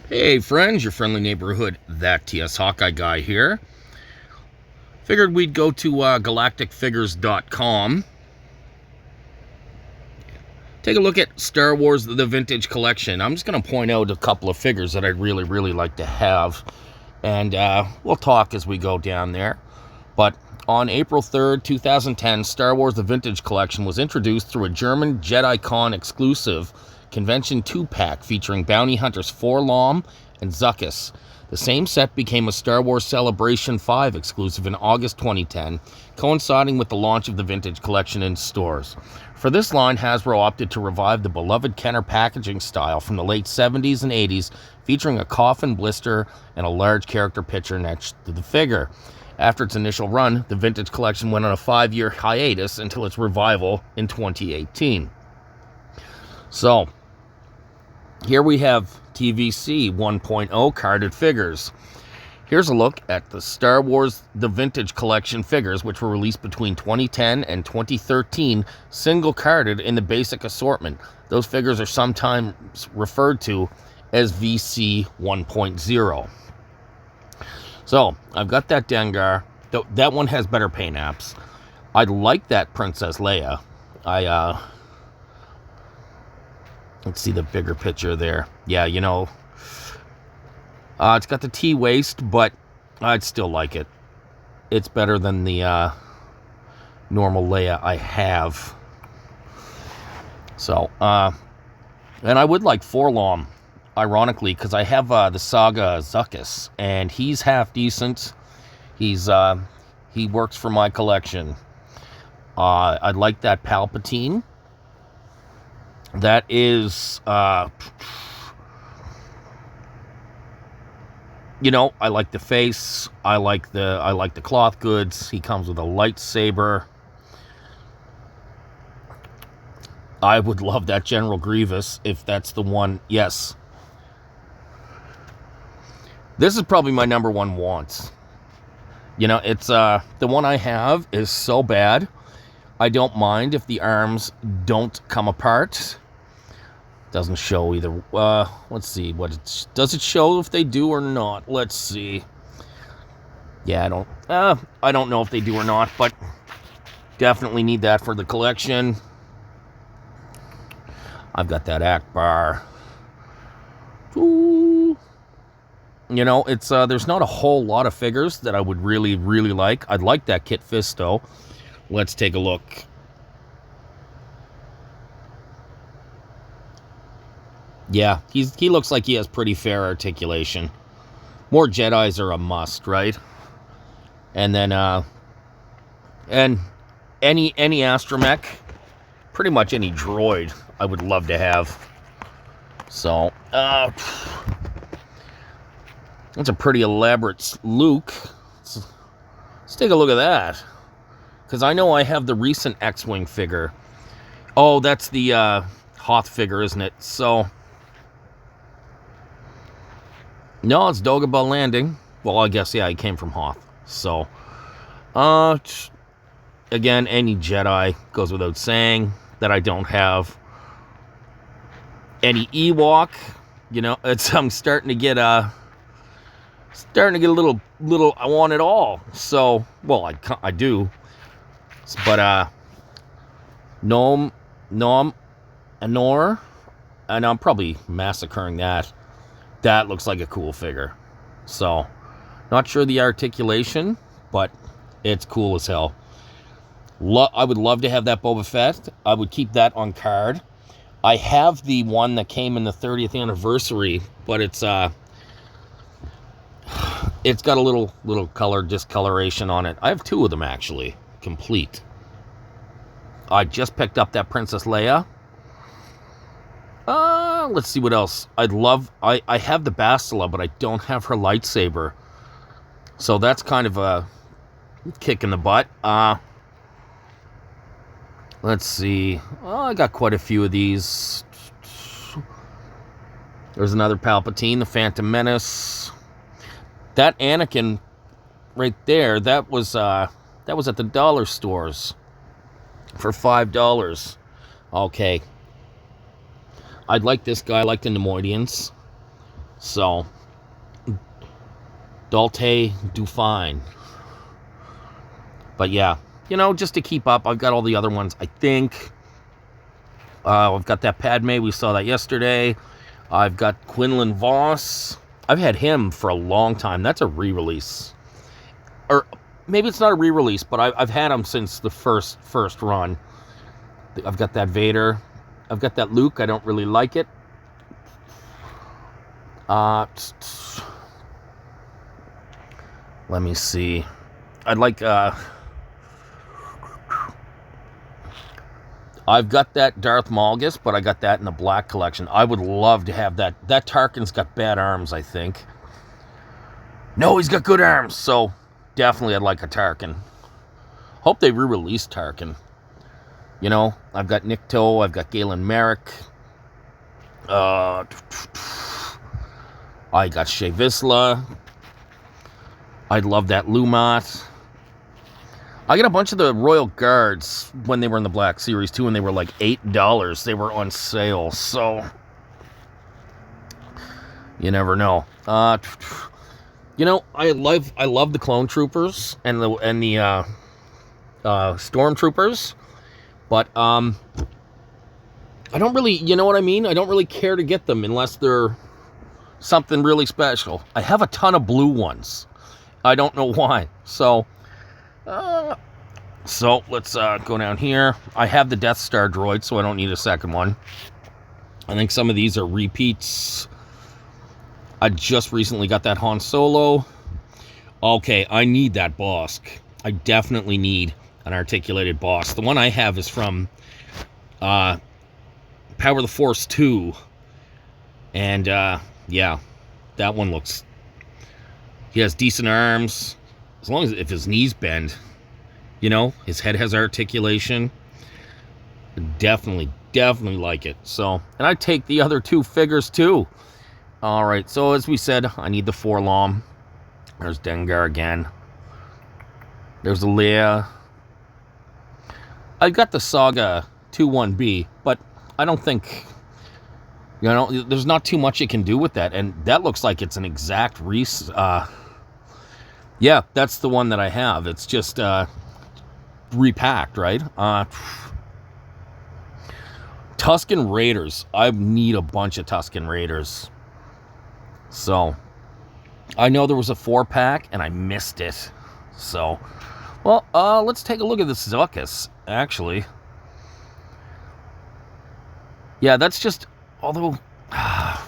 Hey friends, your friendly neighborhood, that TS Hawkeye guy here. Figured we'd go to galacticfigures.com. Take a look at Star Wars The Vintage Collection. I'm just going to point out a couple of figures that I'd really like to have. And we'll talk as we go down there. But on April 3rd, 2010, Star Wars The Vintage Collection was introduced through a German JediCon exclusive Convention 2-pack featuring bounty hunters Forlom and Zuckuss. The same set became a Star Wars Celebration 5 exclusive in August 2010, coinciding with the launch of the Vintage Collection in stores. For this line, Hasbro opted to revive the beloved Kenner packaging style from the late 70s and 80s, featuring a coffin blister and a large character picture next to the figure. After its initial run, the Vintage Collection went on a 5-year hiatus until its revival in 2018. So, here we have TVC 1.0 carded figures. Here's a look at the Star Wars The Vintage Collection figures, which were released between 2010 and 2013, single carded in the basic assortment. Those figures are sometimes referred to as VC 1.0. So, I've got that Dengar. That one has better paint apps. I like that Princess Leia. Let's see the bigger picture there. Yeah, you know, it's got the T-waist, but I'd still like it. It's better than the normal Leia I have. So, and I would like Forlom, ironically, because I have the Saga Zuckuss, and he's half decent. He works for my collection. I'd like that Palpatine. That is, you know, I like the face. I like the cloth goods. He comes with a lightsaber. I would love that General Grievous if that's the one. Yes. This is probably my number one want. You know, it's the one I have is so bad. I don't mind if the arms don't come apart. Doesn't show either. Let's see does it show if they do or not. Let's see. Yeah, I don't know if they do or not, but definitely need that for the collection. I've got that Akbar. Ooh. You know, it's there's not a whole lot of figures that I would really like. I'd like that Kit Fisto. Let's take a look. Yeah, he looks like he has pretty fair articulation. More Jedis are a must, right? And then and any astromech, pretty much any droid I would love to have. So, that's a pretty elaborate Luke. Let's take a look at that. Because I know I have the recent X-Wing figure. Oh, that's the Hoth figure, isn't it? So, no, it's Dagobah Landing. Well, I guess, yeah, he came from Hoth. So, again, any Jedi goes without saying that I don't have. Any Ewok, you know, I'm starting to get a little, I want it all. So, well, I do. But, Nom, Anor, and I'm probably massacring that. That looks like a cool figure. So, not sure the articulation, but it's cool as hell. I would love to have that Boba Fett. I would keep that on card. I have the one that came in the 30th anniversary, but it's got a little color discoloration on it. I have two of them, actually, complete. I just picked up that Princess Leia. Let's see what else. I have the Bastila, but I don't have her lightsaber. So that's kind of a kick in the butt. Let's see. I got quite a few of these. There's another Palpatine, the Phantom Menace. That Anakin right there, that was at the dollar stores for $5. Okay. I'd like this guy. I like the Nemoidians. So, Dolce do fine. But yeah, just to keep up, I've got all the other ones, I think. I've got that Padme. We saw that yesterday. I've got Quinlan Voss. I've had him for a long time. That's a re-release. Or maybe it's not a re-release, but I've had him since the first run. I've got that Vader. I've got that Luke. I don't really like it. Let me see. I'd like... I've got that Darth Malgus, but I got that in the black collection. I would love to have that. That Tarkin's got bad arms, I think. No, he's got good arms. So, definitely I'd like a Tarkin. Hope they re-release Tarkin. I've got Nikto. I've got Galen Merrick. I got Shea Vizsla. I'd love that Lumat. I got a bunch of the Royal Guards when they were in the Black Series too, and they were like $8. They were on sale, so you never know. I love the Clone Troopers and the Stormtroopers, but I don't really, you know what I mean? I don't really care to get them unless they're something really special. I have a ton of blue ones. I don't know why. So let's go down here. I have the Death Star droid, so I don't need a second one. I think some of these are repeats. I just recently got that Han Solo. Okay, I need that Bosk. I definitely need an articulated Bosk. The one I have is from Power of the Force 2. And, yeah, that one looks... He has decent arms. As long as if his knees bend, his head has articulation. Definitely like it. So, and I take the other two figures too. All right. So as we said, I need the Forlom. There's Dengar again. There's the Leia. I got the Saga 2-1B, but I don't think, there's not too much you can do with that. And that looks like it's an exact yeah, that's the one that I have. It's just repacked, right? Tusken Raiders. I need a bunch of Tusken Raiders. So, I know there was a 4-pack, and I missed it. So, well, let's take a look at this Zuckuss, actually. Yeah, that's just, although, I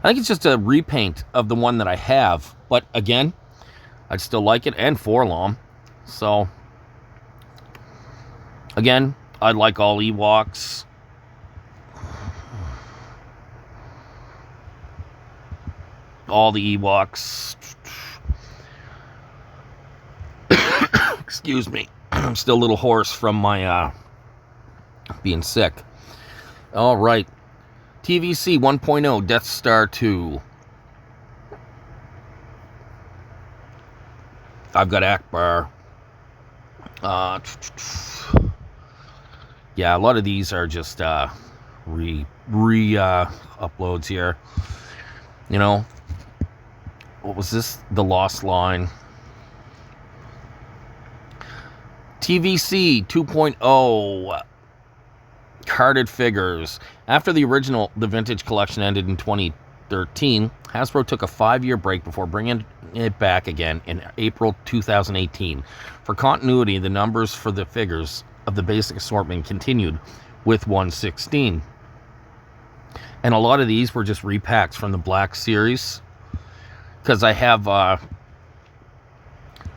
think it's just a repaint of the one that I have. But, again, I'd still like it, and Forlom. So, again, I'd like all Ewoks. All the Ewoks. Excuse me. I'm still a little hoarse from my being sick. All right. TVC 1.0 Death Star 2. I've got Akbar. Yeah, a lot of these are just uploads here. What was this? The Lost Line. TVC 2.0 carded figures. After the vintage collection ended in 2013, Hasbro took a 5-year break before bringing it back again in April 2018. For continuity, the numbers for the figures of the basic assortment continued with 116. And a lot of these were just repacks from the Black Series. Because I have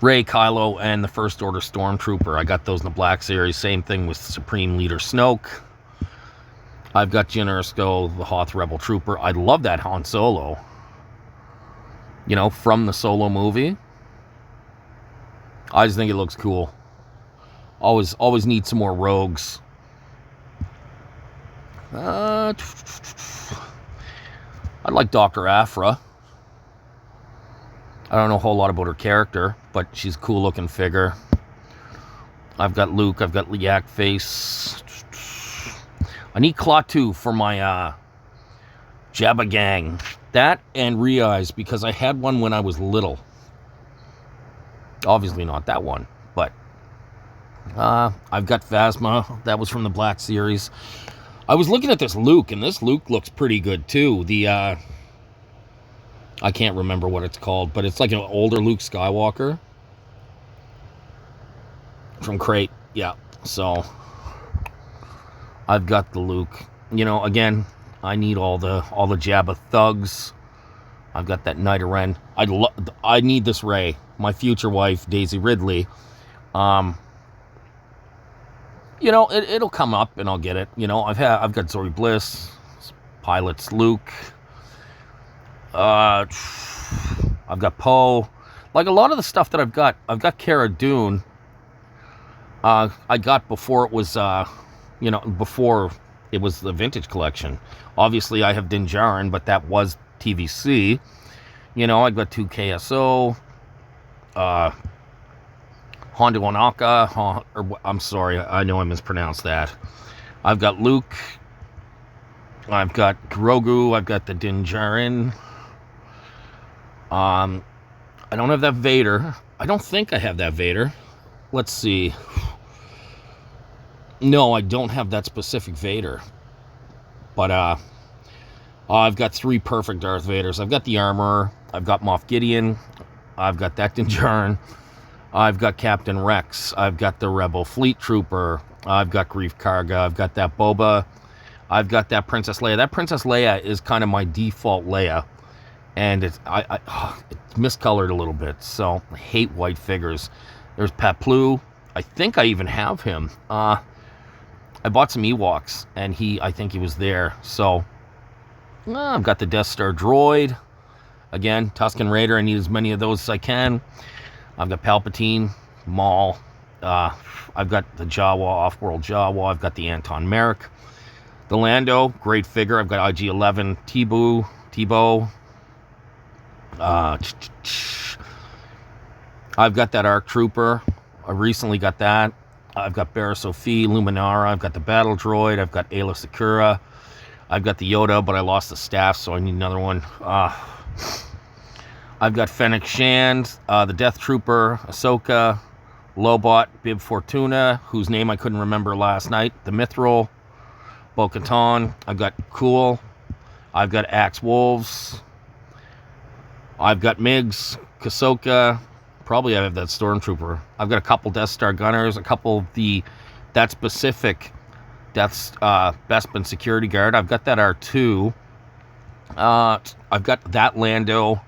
Rey, Kylo, and the First Order Stormtrooper. I got those in the Black Series. Same thing with Supreme Leader Snoke. I've got Jyn Erso, the Hoth Rebel Trooper. I love that Han Solo. From the Solo movie. I just think it looks cool. Always need some more rogues. I like Dr. Aphra. I don't know a whole lot about her character, but she's a cool looking figure. I've got Luke. I've got Yak Face. I need Klaatu for my Jabba gang. That and Re-Eyes, because I had one when I was little. Obviously not that one, but I've got Phasma. That was from the Black Series. I was looking at this Luke, and this Luke looks pretty good too. The I can't remember what it's called, but it's like an older Luke Skywalker from Crate. Yeah, so I've got the Luke. You know, again, I need all the Jabba thugs. I've got that Knight of Ren. I need this Rey, my future wife, Daisy Ridley. You know, it'll come up and I'll get it. You know, I've got Zori Bliss, Pilots Luke. I've got Poe. Like a lot of the stuff that I've got Cara Dune. I got before it was, before it was the vintage collection. Obviously, I have Din Djarin, but that was TVC. You know, I got 2 KSO. Hondo Onaka. I'm sorry, I know I mispronounced that. I've got Luke. I've got Grogu. I've got the Din Djarin. I don't have that Vader. I don't think I have that Vader. Let's see. No, I don't have that specific Vader. But I've got 3 perfect Darth Vaders. I've got the Armorer. I've got Moff Gideon. I've got that Din Djarin. I've got Captain Rex. I've got the Rebel Fleet Trooper. I've got Greef Karga. I've got that Boba. I've got that Princess Leia. That Princess Leia is kind of my default Leia. And it's miscolored a little bit. So I hate white figures. There's Paploo. I think I even have him. I bought some Ewoks, and I think he was there. So I've got the Death Star droid. Again, Tusken Raider. I need as many of those as I can. I've got Palpatine, Maul. I've got the Jawa, Off-World Jawa. I've got the Anton Merrick. The Lando, great figure. I've got IG-11, Tebow. I've got that ARC Trooper. I recently got that. I've got Barra Sophie, Luminara. I've got the Battle Droid. I've got Ayla Secura. I've got the Yoda, but I lost the staff, so I need another one. I've got Fennec Shand, the Death Trooper, Ahsoka, Lobot, Bib Fortuna, whose name I couldn't remember last night, the Mithril, Bo-Katan. I've got Cool. I've got Axe Wolves. I've got Migs, Kasoka. Probably I have that Stormtrooper. I've got a couple Death Star Gunners, a couple of that specific Bespin Security Guard. I've got that R2. I've got that Lando.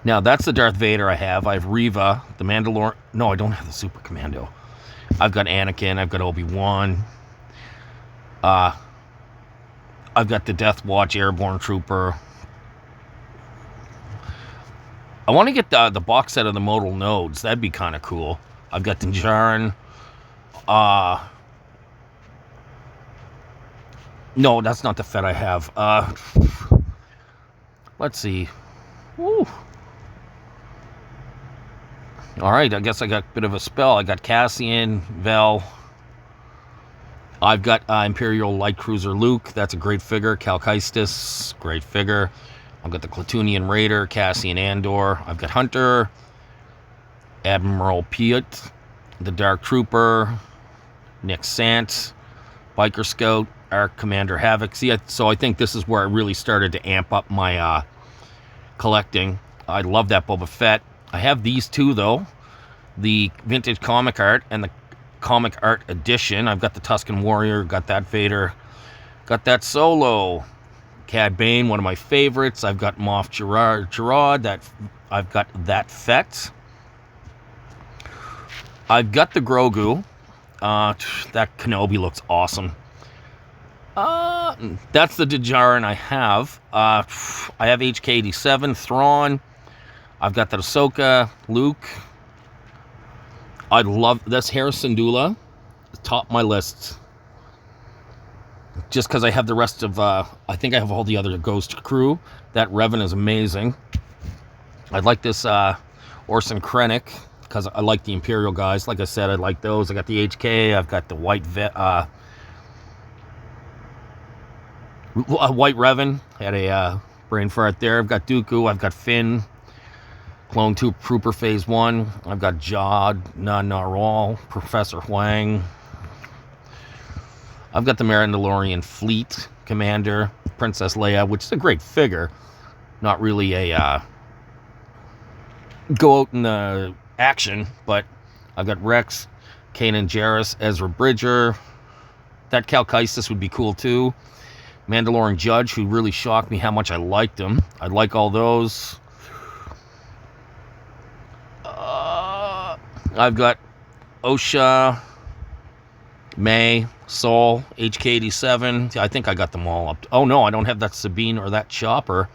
Now, that's the Darth Vader I have. I have Reva, the Mandalorian. No, I don't have the Super Commando. I've got Anakin. I've got Obi-Wan. I've got the Death Watch Airborne Trooper. I want to get the box set of the modal nodes. That'd be kind of cool. I've got Din Djarin. No, that's not the Fett I have. Let's see. Woo. All right, I guess I got a bit of a spell. I got Cassian, Vel. I've got Imperial Light Cruiser Luke. That's a great figure. Cal Kestis, great figure. I've got the Klatooinian Raider, Cassian Andor. I've got Hunter, Admiral Piet, the Dark Trooper, Nick Sant, Biker Scout, Arc Commander Havoc. See, so I think this is where I really started to amp up my collecting. I love that Boba Fett. I have these two, though. The vintage comic art and the comic art edition. I've got the Tusken Warrior, got that Vader, got that Solo. Cad Bane, one of my favorites. I've got Moff Gerard. I've got that Fett. I've got the Grogu. That Kenobi looks awesome. That's the Din Djarin I have. I have HK-87, Thrawn. I've got the Ahsoka, Luke. I love this Harrison Dula. Top my list. Just because I have the rest of, I think I have all the other Ghost crew. That Revan is amazing. I'd like this Orson Krennic, because I like the Imperial guys. Like I said, I like those. I got the HK. I've got the White Vet. White Revan, had a brain fart there. I've got Dooku, I've got Finn, Clone Trooper Phase 1, I've got Jod, Naral, Professor Huang. I've got the Mandalorian Fleet Commander, Princess Leia, which is a great figure. Not really a go out in the action, but I've got Rex, Kanan Jarrus, Ezra Bridger. That Cal Kestis would be cool too. Mandalorian Judge, who really shocked me how much I liked him. I like all those. I've got Osha, May, Saul, HK87. I think I got them all up. Oh no, I don't have that Sabine or that Chopper.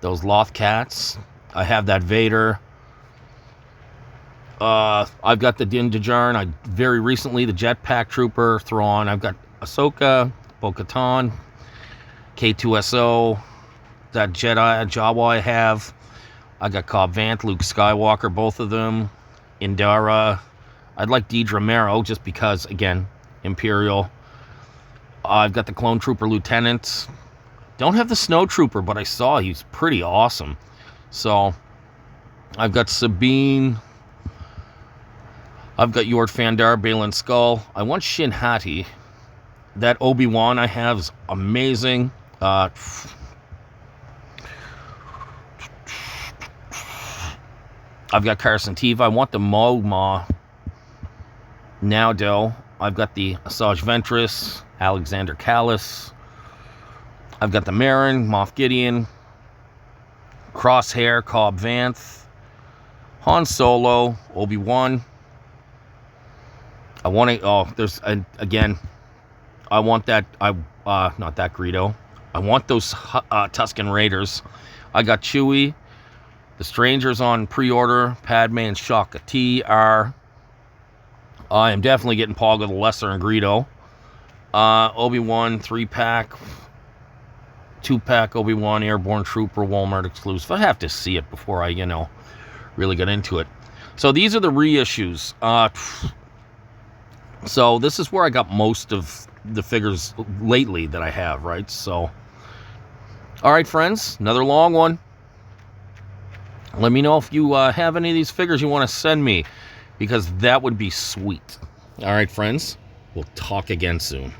Those Loth Cats. I have that Vader. I've got the Din Djarin. Very recently, the Jetpack Trooper, Thrawn. I've got Ahsoka, Bo-Katan, K2SO, that Jedi Jawa I have. I got Cobb Vanth, Luke Skywalker, both of them. Indara. I'd like Deidre Merrow just because, again, Imperial. I've got the Clone Trooper Lieutenant. Don't have the Snow Trooper, but I saw he's pretty awesome. So, I've got Sabine. I've got Yord Fandar, Balin Skull. I want Shin Hati. That Obi-Wan I have is amazing. I've got Carson Teva. I want the Mogma Nowdell. I've got the Asajj Ventress, Alexander Callis. I've got the Marin, Moff Gideon, Crosshair, Cobb Vanth, Han Solo, Obi-Wan. I want to, again, I want that, not that Greedo. I want those Tusken Raiders. I got Chewie. The Strangers on pre-order. Padme and Shaka T are. I am definitely getting Poggle the Lesser and Greedo. Obi-Wan 3-pack. 2-pack Obi-Wan Airborne Trooper Walmart exclusive. I have to see it before I, really get into it. So these are the reissues. So this is where I got most of the figures lately that I have, right? So, all right, friends, another long one. Let me know if you have any of these figures you want to send me, because that would be sweet. All right, friends, we'll talk again soon.